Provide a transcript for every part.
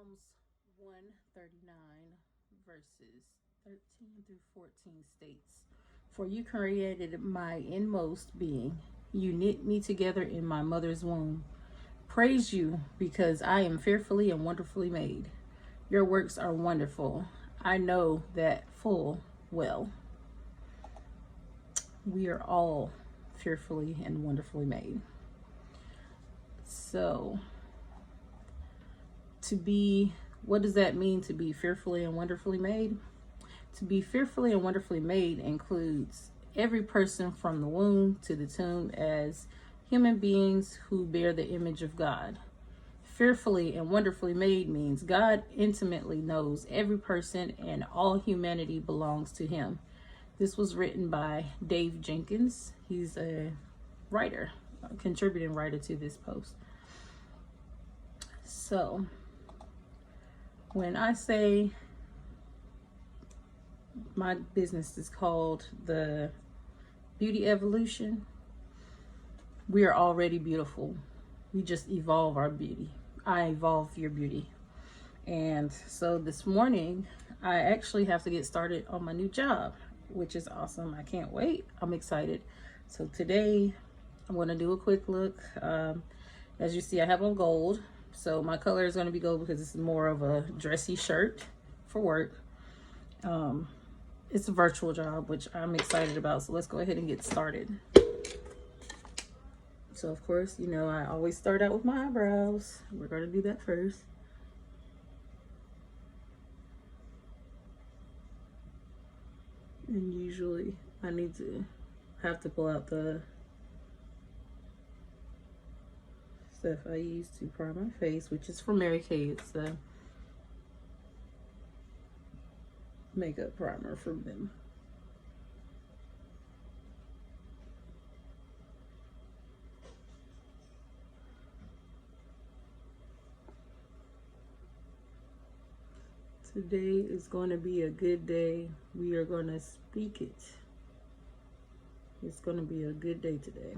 Psalms 139 verses 13 through 14 states, "For you created my inmost being. You knit me together in my mother's womb. Praise you, because I am fearfully and wonderfully made. Your works are wonderful. I know that full well." We are all fearfully and wonderfully made. So, what does that mean to be fearfully and wonderfully made? To be fearfully and wonderfully made includes every person from the womb to the tomb as human beings who bear the image of God. Fearfully and wonderfully made means God intimately knows every person and all humanity belongs to him. This was written by Dave Jenkins. He's a writer, a contributing writer to this post. So, when I say my business is called The Beauty Evolution, we are already beautiful. We just evolve our beauty. I evolve your beauty. And so this morning, I actually have to get started on my new job, which is awesome. I can't wait. I'm excited. So today, I'm going to do a quick look. As you see, I have on gold. So my color is going to be gold because it's more of a dressy shirt for work. It's a virtual job, which I'm excited about. So let's go ahead and get started. So of course, you know, I always start out with my eyebrows. We're going to do that first. And usually I have to pull out the stuff I use to prime my face, which is from Mary Kay. It's the makeup primer from them. Today is going to be a good day. We are going to speak it. It's going to be a good day today.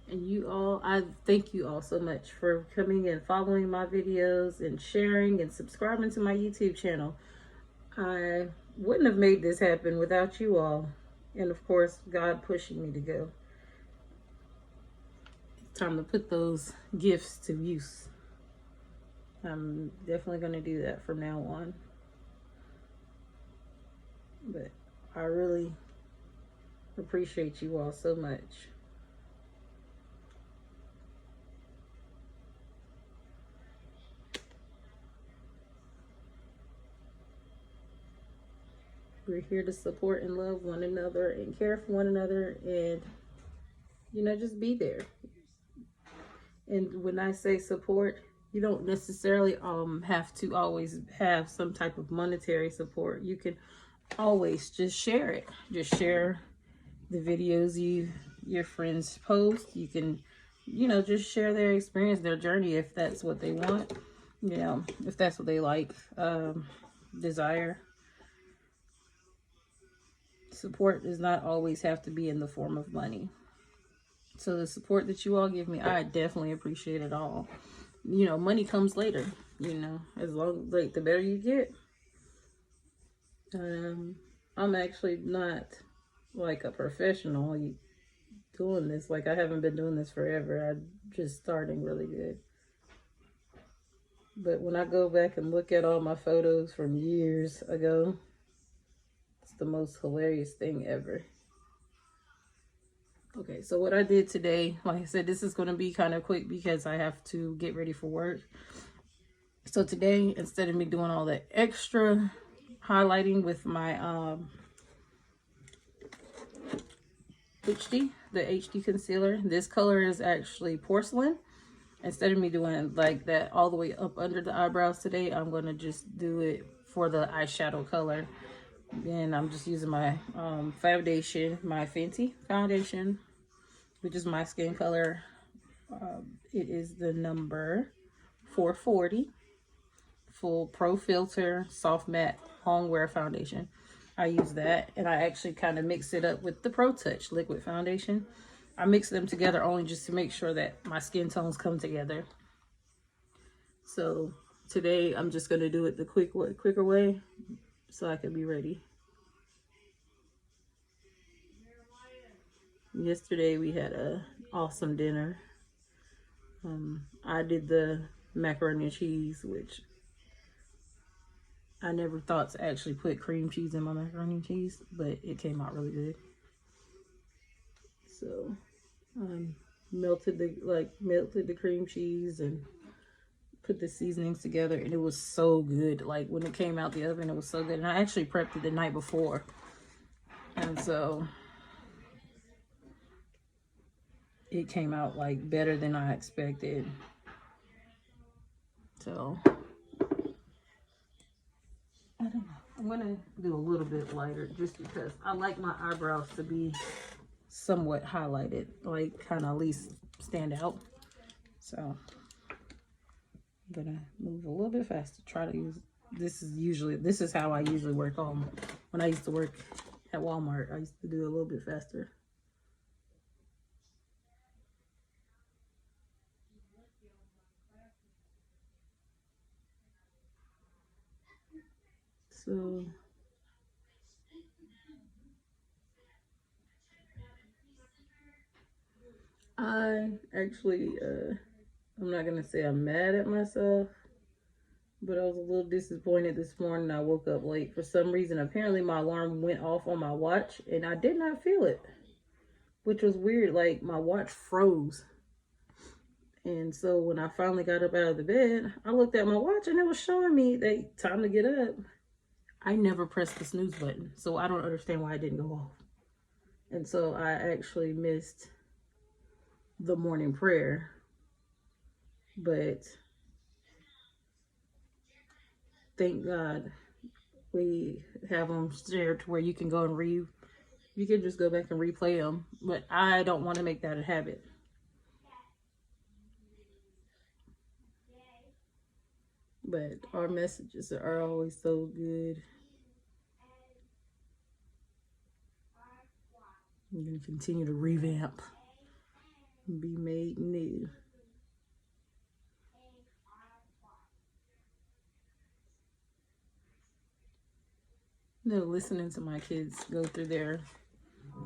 And you all, I thank you all so much for coming and following my videos and sharing and subscribing to my YouTube channel. I wouldn't have made this happen without you all. And of course, God pushing me to go. It's time to put those gifts to use. I'm definitely going to do that from now on. But I really appreciate you all so much. We're here to support and love one another and care for one another and, you know, just be there. And when I say support, you don't necessarily have to always have some type of monetary support. You can always just share it. Just share the videos your friends post. You can, you know, just share their experience, their journey, if that's what they want. You know, if that's what they like, desire. Support does not always have to be in the form of money. So the support that you all give me, I definitely appreciate it all. You know, money comes later, you know, as long, like, the better you get. I'm actually not like a professional doing this. Like, I haven't been doing this forever. I'm just starting really good. But when I go back and look at all my photos from years ago, it's the most hilarious thing ever. Okay, so what I did today, like I said, this is going to be kind of quick because I have to get ready for work. So today, instead of me doing all that extra highlighting with my the HD concealer, this color is actually porcelain. Instead of me doing like that all the way up under the eyebrows today, I'm going to just do it for the eyeshadow color. And I'm just using my foundation, my Fenty foundation, which is my skin color. It is the number 440 full pro filter soft matte long wear foundation. I use that, and I actually kind of mix it up with the Pro Touch liquid foundation. I mix them together only just to make sure that my skin tones come together. So today I'm just gonna do it the quicker way, so I can be ready. Yesterday we had a awesome dinner. I did the macaroni and cheese, which I never thought to actually put cream cheese in my macaroni and cheese, but it came out really good. So melted the cream cheese and put the seasonings together, and it was so good. Like when it came out the oven, it was so good. And I actually prepped it the night before, and so it came out like better than I expected. So I don't know. I'm gonna do a little bit lighter just because I like my eyebrows to be somewhat highlighted, like kind of at least stand out. So I'm gonna move a little bit faster. Try to use this is how I usually work on when I used to work at Walmart. I used to do a little bit faster. So I actually I'm not gonna say I'm mad at myself, but I was a little disappointed this morning. I woke up late for some reason. Apparently my alarm went off on my watch and I did not feel it, which was weird. Like my watch froze. And so when I finally got up out of the bed, I looked at my watch and it was showing me that time to get up. I never pressed the snooze button, so I don't understand why it didn't go off. And so I actually missed the morning prayer. But thank God we have them shared to where you can go and you can just go back and replay them. But I don't want to make that a habit. But our messages are always so good. I'm going to continue to revamp and be made new. You know, listening to my kids go through their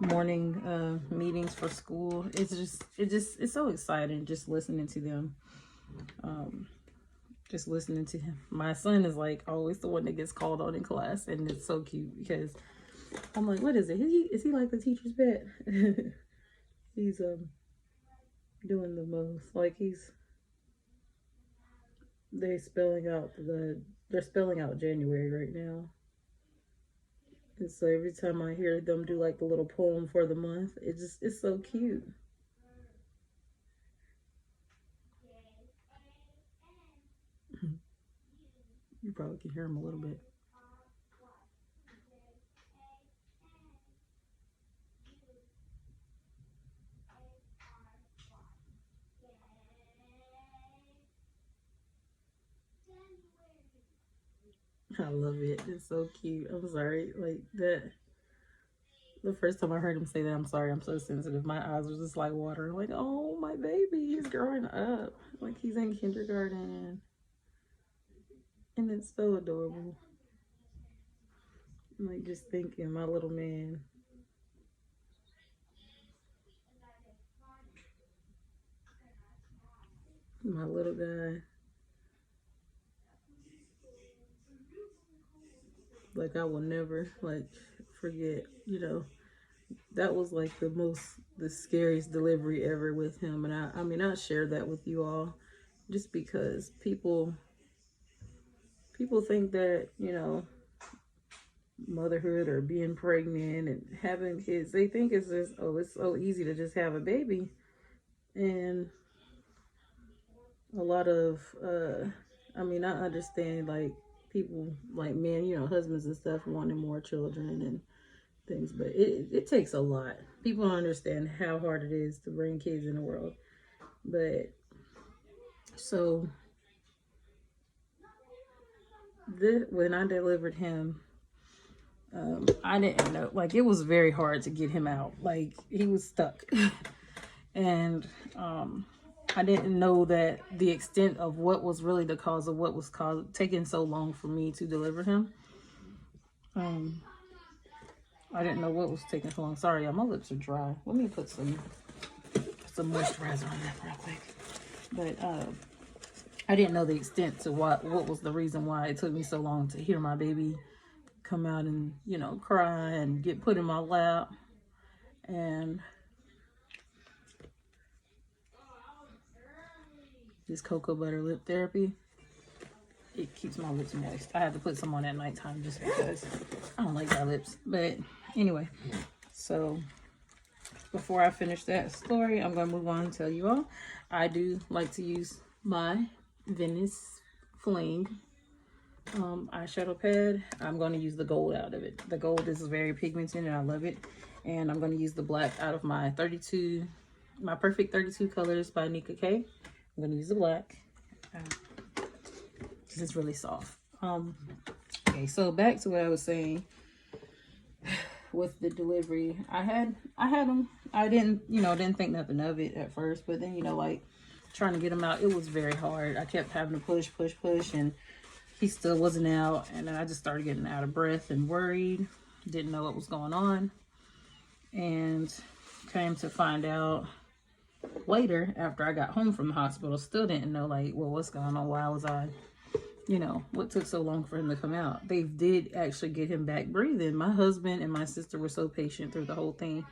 morning meetings for school, it's so exciting just listening to them. Just listening to him. My son is like always the one that gets called on in class, and it's so cute because I'm like, what is it? Is he like the teacher's pet? He's doing the most. Like they're spelling out January right now. And so every time I hear them do like the little poem for the month, it's so cute. You probably can hear him a little bit. I love it. It's so cute. I'm sorry. Like that. The first time I heard him say that, I'm sorry, I'm so sensitive. My eyes were just like water. Like, oh, my baby, he's growing up. Like he's in kindergarten. And it's so adorable. I'm like just thinking, my little man. My little guy. Like I will never forget, that was like the scariest delivery ever with him. And I mean I shared that with you all just because people think that, motherhood or being pregnant and having kids, they think it's just, oh, it's so easy to just have a baby. And a lot of I mean I understand like people like men, husbands and stuff wanting more children and things, but it takes a lot. People don't understand how hard it is to bring kids in the world. But so when I delivered him, I didn't know, like, it was very hard to get him out. Like, he was stuck. And I didn't know that the extent of what was really the cause of what was taking so long for me to deliver him. I didn't know what was taking so long. Sorry, my lips are dry. Let me put some moisturizer on that real quick. But I didn't know the extent to what was the reason why it took me so long to hear my baby come out and, you know, cry and get put in my lap. And this cocoa butter lip therapy, it keeps my lips moist. I have to put some on at nighttime just because I don't like dry lips. But anyway, so before I finish that story, I'm going to move on and tell you all, I do like to use my Venice Fling eyeshadow pad. I'm going to use the gold out of it. The gold is very pigmented and I love it. And I'm going to use the black out of my Perfect 32 Colors by Nika K. I'm going to use the black because it's really soft. Okay, so back to what I was saying with the delivery. I had them. I didn't think nothing of it at first, but then, you know, like, trying to get him out, it was very hard. I kept having to push, and he still wasn't out. And then I just started getting out of breath and worried. Didn't know what was going on. And came to find out later, after I got home from the hospital, still didn't know, like, well, what's going on? Why was I, you know, what took so long for him to come out? They did actually get him back breathing. My husband and my sister were so patient through the whole thing.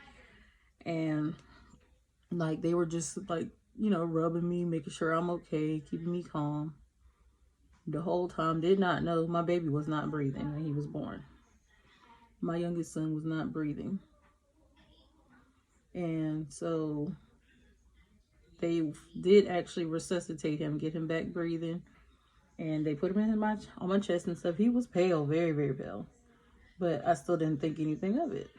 And, like, they were just, like, you know, rubbing me, making sure I'm okay, keeping me calm. The whole time, did not know my baby was not breathing when he was born. My youngest son was not breathing. And so they did actually resuscitate him, get him back breathing. And they put him on my chest and stuff. He was pale, very, very pale. But I still didn't think anything of it.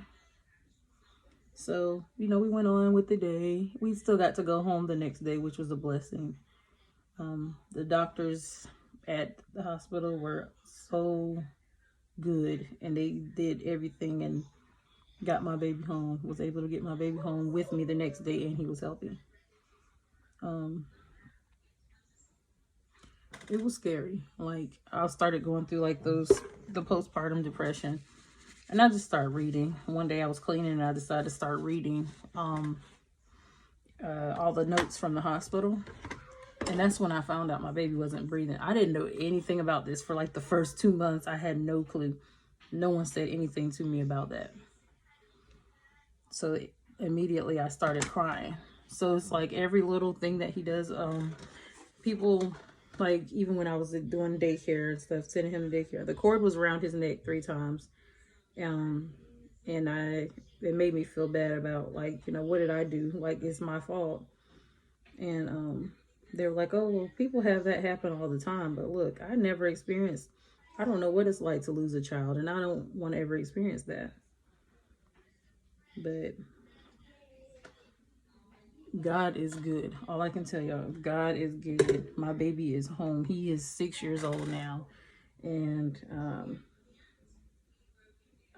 So, you know, we went on with the day. We still got to go home the next day, which was a blessing. The doctors at the hospital were so good. And they did everything and got my baby home. Was able to get my baby home with me the next day, and he was healthy. It was scary. Like, I started going through, like, the postpartum depression. And I just started reading. One day I was cleaning and I decided to start reading all the notes from the hospital. And that's when I found out my baby wasn't breathing. I didn't know anything about this for like the first 2 months. I had no clue. No one said anything to me about that. So immediately I started crying. So it's like every little thing that he does, people, like, even when I was doing daycare and stuff, sending him to daycare, the cord was around his neck 3 times. And it made me feel bad about, like, you know, what did I do? Like, it's my fault. And they were like, oh, well, people have that happen all the time. But look, I never experienced, I don't know what it's like to lose a child. And I don't want to ever experience that. But God is good. All I can tell y'all, God is good. My baby is home. He is 6 years old now. And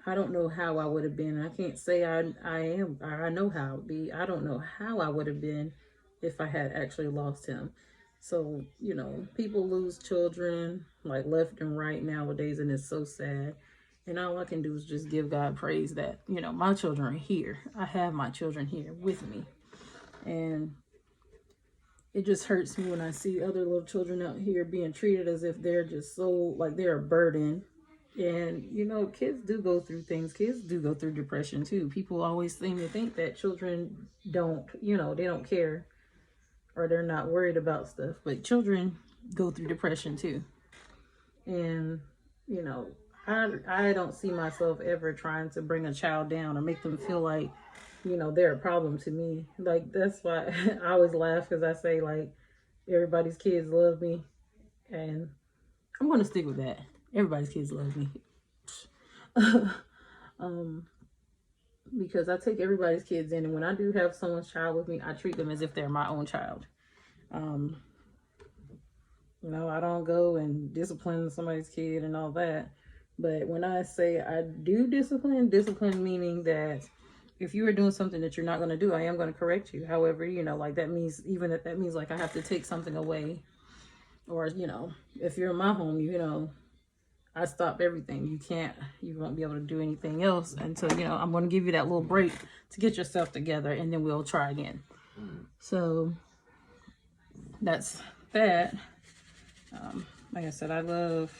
I don't know how I would have been. I can't say I know how I would be. I don't know how I would have been if I had actually lost him. So, you know, people lose children like left and right nowadays, and it's so sad. And all I can do is just give God praise that, you know, my children are here. I have my children here with me. And it just hurts me when I see other little children out here being treated as if they're just so, like, they're a burden. And, you know, kids do go through things. Kids do go through depression too. People always seem to think that children don't, you know, they don't care or they're not worried about stuff. But children go through depression too. And, you know, I don't see myself ever trying to bring a child down or make them feel like, you know, they're a problem to me. Like, that's why I always laugh, because I say, like, everybody's kids love me. And I'm going to stick with that. Everybody's kids love me. Because I take everybody's kids in, and when I do have someone's child with me, I treat them as if they're my own child. You know, I don't go and discipline somebody's kid and all that, But when I say I do discipline, discipline meaning that if you are doing something that you're not going to do, I am going to correct you. However, you know, like that means, even if that means like I have to take something away, or, you know, if you're in my home, you know, I stop everything. You won't be able to do anything else until, you know, I'm going to give you that little break to get yourself together, and then we'll try again. So that's that. Like I said, I love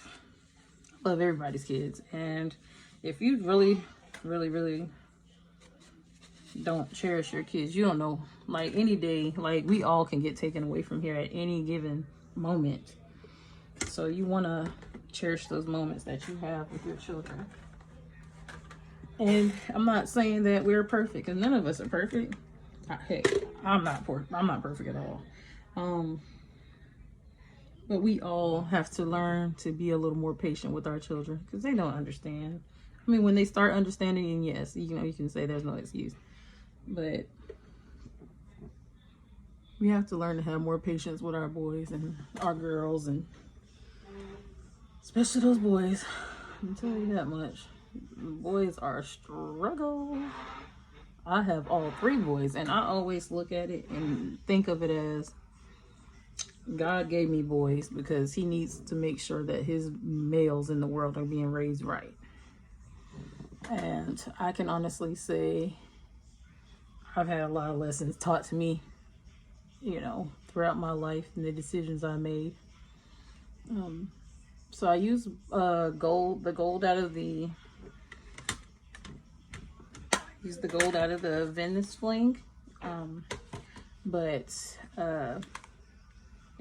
everybody's kids. And if you really, really, really don't cherish your kids, you don't know, like any day, like we all can get taken away from here at any given moment. So you want to cherish those moments that you have with your children. And I'm not saying that we're perfect, because none of us are perfect. Heck, I'm not perfect at all. But we all have to learn to be a little more patient with our children, because they don't understand. I mean, when they start understanding, and yes, you know, you can say there's no excuse. But we have to learn to have more patience with our boys and our girls, and especially those boys. I'll tell you that much. Boys are a struggle. I have all 3 boys, and I always look at it and think of it as God gave me boys because he needs to make sure that his males in the world are being raised right. And I can honestly say I've had a lot of lessons taught to me, you know, throughout my life and the decisions I made. So I use the gold out of the Venice Fling.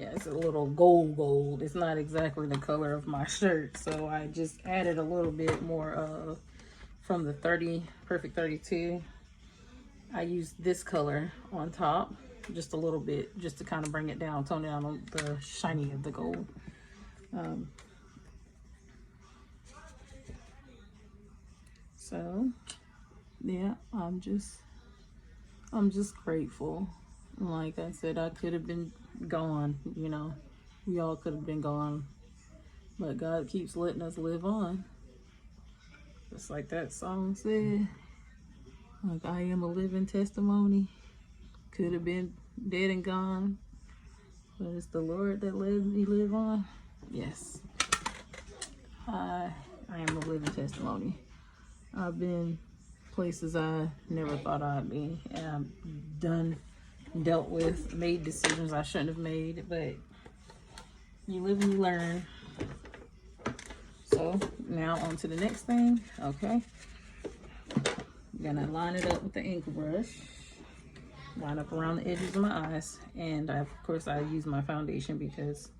Yeah, it's a little gold. It's not exactly the color of my shirt, so I just added a little bit more from the Perfect 32. I used this color on top, just a little bit, just to kind of bring it down, tone down on the shiny of the gold. So yeah, I'm just grateful. Like I said, I could have been gone, you know, we all could have been gone, but God keeps letting us live on. Just like that song said, like, I am a living testimony. Could have been dead and gone, but it's the Lord that let me live on. Yes, I am a living testimony. I've been places I never thought I'd be, and I've dealt with, made decisions I shouldn't have made, but you live and you learn. So now on to the next thing. Okay, I'm gonna line it up with the ink brush, line up around the edges of my eyes, and of course I use my foundation because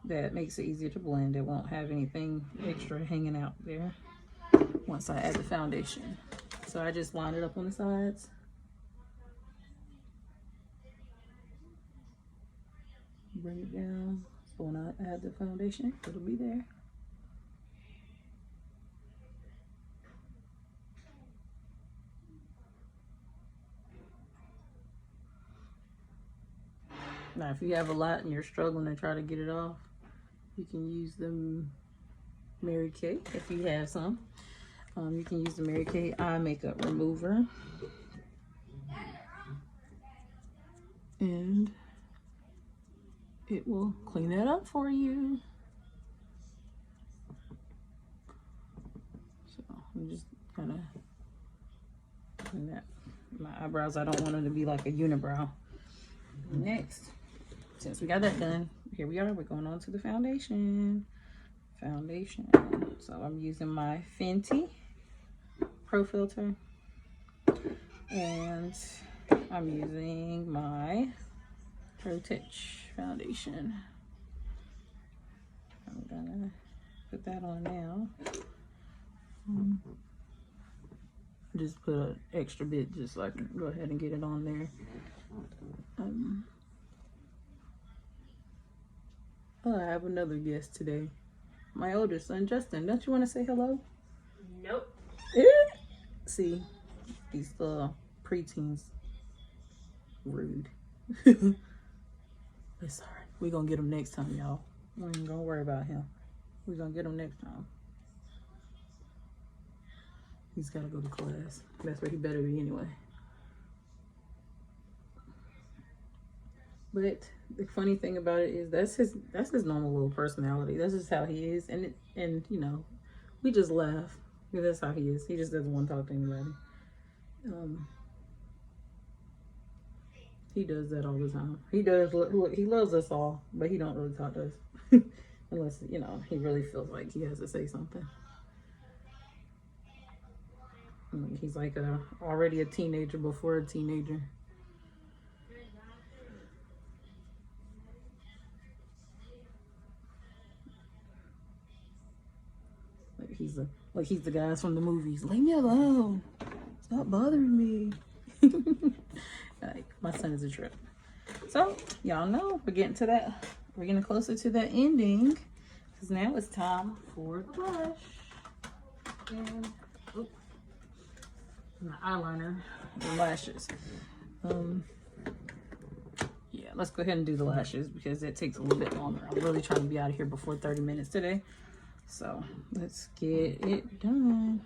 that makes it easier to blend. It won't have anything extra hanging out there once I add the foundation. So I just line it up on the sides. Bring it down, so when I add the foundation, it'll be there. Now, if you have a lot and you're struggling to try to get it off, you can use the Mary Kay if you have some. You can use the Mary Kay eye makeup remover. And it will clean that up for you. So I'm just kind of clean that. My eyebrows, I don't want them to be like a unibrow. Next, since we got that done, here we are. We're going on to the foundation. So I'm using my Fenty Pro Filter, and I'm using my Pro Touch foundation. I'm gonna put that on now. Just put an extra bit just so I can go ahead and get it on there. Oh, I have another guest today. My older son, Justin. Don't you want to say hello? Nope. See, these preteens. Rude. It's alright. We're gonna get him next time, y'all. We ain't gonna worry about him. We're gonna get him next time. He's got to go to class. That's where he better be anyway. But the funny thing about it is that's his normal little personality. That's just how he is. And you know, we just laugh because that's how he is. He just doesn't want to talk to anybody. He does that all the time. He does. He loves us all, but he don't really talk to us unless, you know, he really feels like he has to say something. He's like already a teenager before a teenager. Like he's the guys from the movies. Leave me alone. Stop bothering me. Like, my son is a trip. So y'all know we're getting to that. We're getting closer to that ending because now it's time for the blush and my eyeliner and lashes. Yeah, let's go ahead and do the lashes because it takes a little bit longer. I'm really trying to be out of here before 30 minutes today. So let's get it done.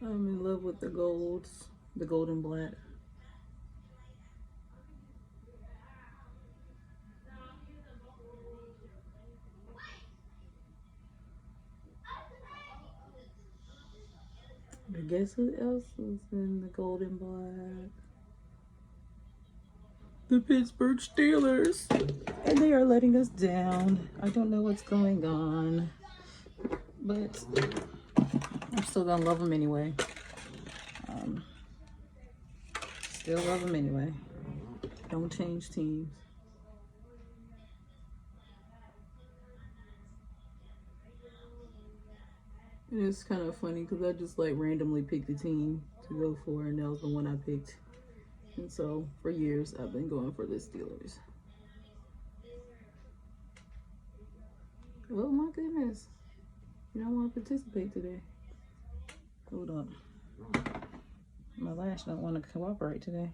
I'm in love with the golds, the gold and black. But guess who else is in the gold and black? The Pittsburgh Steelers. And they are letting us down. I don't know what's going on, but I'm still gonna love them anyway. Still love them anyway. Don't change teams. And it's kind of funny because I just like randomly picked a team to go for, and that was the one I picked. And so for years I've been going for the Steelers. Oh my goodness. You don't want to participate today. Hold up. My lash don't want to cooperate today.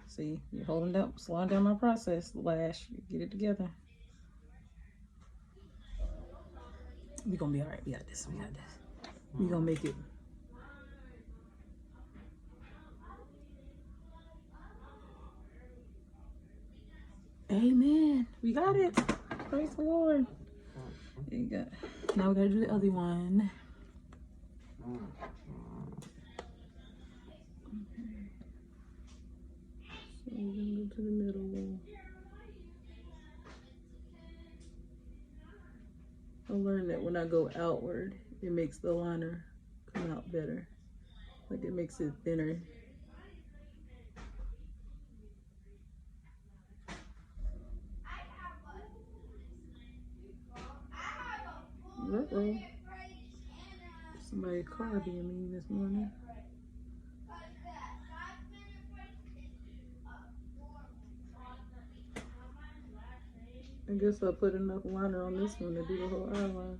See, you're holding up, slowing down my process, lash. Get it together. We're gonna be all right. We got this. We got this. We're gonna make it. Amen. We got it. Praise the Lord. There you go. Now we gotta do the other one. So we're gonna go to the middle. I learned that when I go outward, it makes the liner come out better. Like it makes it thinner. Uh-oh. Somebody's car being mean this morning. I guess I put enough liner on this one to do the whole eyeliner.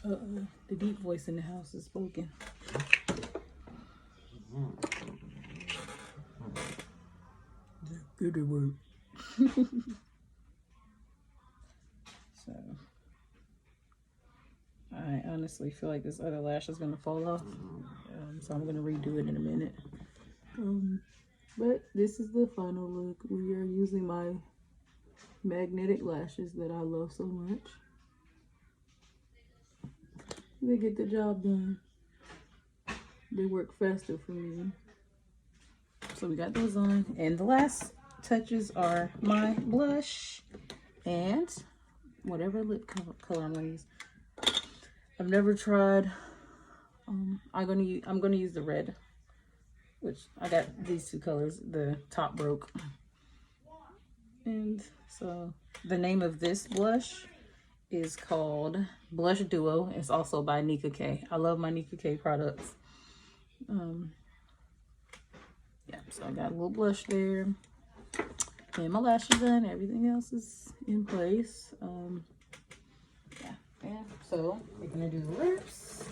Uh-oh, the deep voice in the house is spoken. Good word. So, I honestly feel like this other lash is gonna fall off. So I'm gonna redo it in a minute. But this is the final look. We are using my magnetic lashes that I love so much. They get the job done. They work faster for me. So we got those on. And the last touches are my blush and whatever lip color I'm going to use. I've never tried. I'm gonna use the red, which I got these two colors. The top broke, and so the name of this blush is called Blush Duo. It's also by Nicka K. I love my Nicka K products. Yeah, so I got a little blush there, and my lashes done. Everything else is in place. Yeah, and so we're gonna do the lips,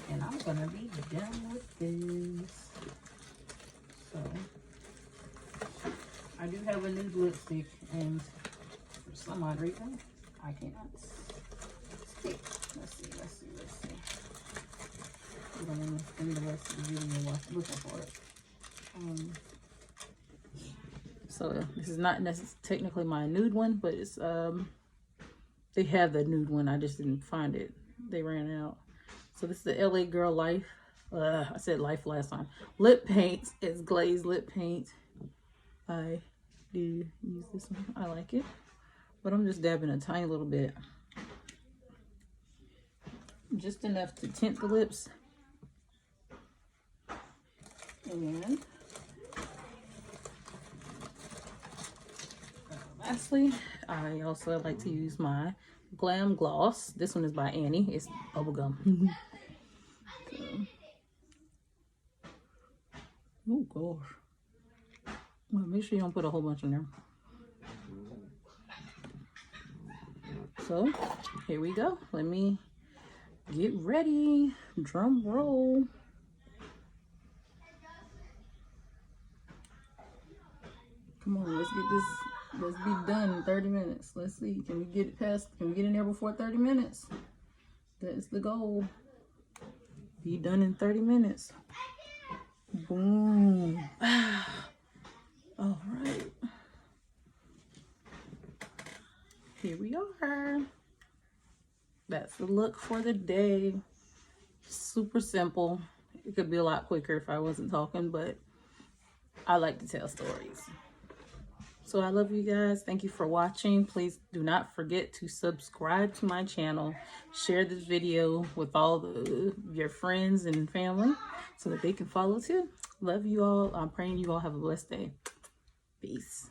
and I'm gonna be done with this. So I do have a nude lipstick, and for some odd reason I cannot stick. Let's see. We don't want to spend the rest of the video looking for it. So this is not necessarily technically my nude one, but it's they have the nude one. I just didn't find it. They ran out. So this is the LA Girl Life. I said Life last time. Lip paint. It's glazed lip paint. I do use this one. I like it, but I'm just dabbing a tiny little bit, just enough to tint the lips. And lastly, I also like to use my Glam Gloss. This one is by Annie. It's bubblegum. So, oh gosh. Well, make sure you don't put a whole bunch in there. So here we go. Let me get ready. Drum roll. Come on, let's get this. Let's be done in 30 minutes. Let's see. Can we get it past? Can we get in there before 30 minutes? That is the goal. Be done in 30 minutes. Boom. All right. Here we are. That's the look for the day. Super simple. It could be a lot quicker if I wasn't talking, but I like to tell stories. So I love you guys. Thank you for watching. Please do not forget to subscribe to my channel. Share this video with all your friends and family so that they can follow too. Love you all. I'm praying you all have a blessed day. Peace.